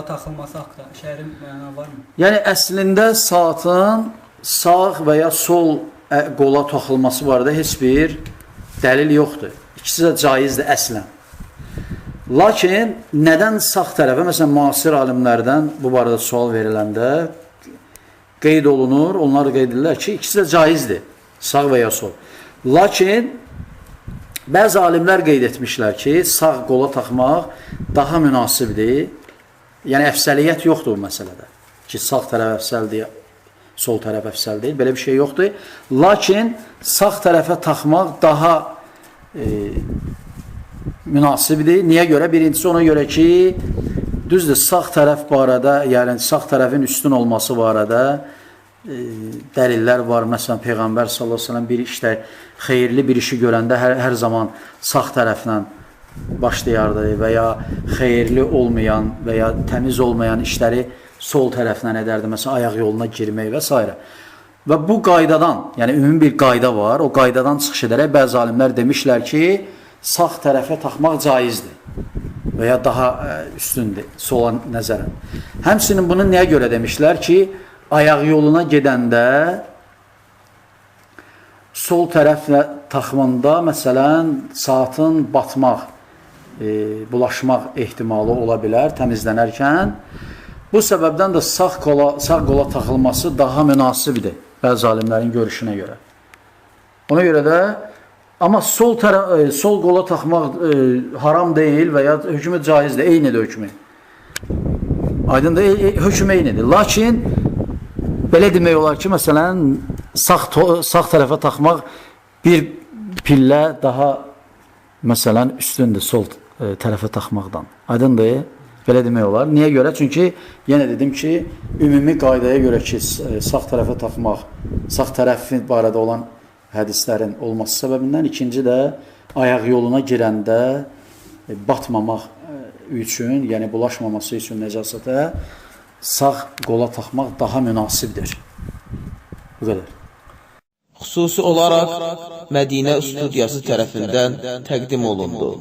taxılması haqqında şərin məna varmı? Yəni əslində saatın sağ və ya sol qola taxılması barədə heç bir dəlil yoxdur. İkisi də caizdir əslən. Lakin nədən sağ tərəfə, məsələn, müasir alimlərdən bu barədə sual veriləndə qeyd olunur, onlar qeyd edirlər ki, ikisi də caizdir, sağ və ya sol. Lakin bəzi alimlər qeyd etmişlər ki, sağ qola taxmaq daha münasibdir. Yəni, əfsəliyyət yoxdur bu məsələdə. Ki, sağ tərəf əfsəldir, sol tərəf əfsəldir, belə bir şey yoxdur. Lakin sağ tərəfə taxmaq daha münasibdir. Niyə görə? Birincisi ona görə ki, düzdür, sağ tərəf barədə, yəni sağ tərəfin üstün olması barədə dəlillər var. Məsələn, Peyğəmbər sallallahu əleyhi və səlləm bir işdə xeyirli bir işi görəndə hər zaman sağ tərəflə başlayardı və ya xeyirli olmayan və ya təmiz olmayan işləri sol tərəflə edərdi. Məsələn, ayaq yoluna girmək və s. Və bu qaydadan, yəni ümumi bir qayda var, o qaydadan çıxış edərək bəzi alimlər demişlər ki, sağ tərəfə taxmaq caizdir və ya daha üstündür, sola nəzərən. Həmçinin bunu nəyə görə demişlər ki, ayaq yoluna gedəndə sol tərəflə taxmanda, məsələn, saatın batmaq, bulaşmaq ehtimalı ola bilər təmizlənərkən. Bu səbəbdən də sağ qola taxılması daha münasibdir bəzi alimlərin görüşünə görə. Ona görə də, amma sol qola taxmaq haram deyil və ya hökmü caizdir, eynidir hökmü. Aydındır, hökmü eynidir. Lakin, belə demək olar ki, məsələn, sağ tərəfə taxmaq bir pillə daha, məsələn, üstündür sol tərəfə taxmaqdan. Aydındır, belə demək olar. Niyə görə? Çünki, yenə dedim ki, ümumi qaydaya görə ki, sağ tərəfə taxmaq, sağ tərəfin barədə olan hədislərin olması səbəbindən, ikinci də ayaq yoluna girəndə batmamaq üçün, yəni bulaşmaması üçün nəcasətə sağ qola taxmaq daha münasibdir. Bu qədər. Xüsusi olaraq Mədinə studiyası tərəfindən təqdim olundu.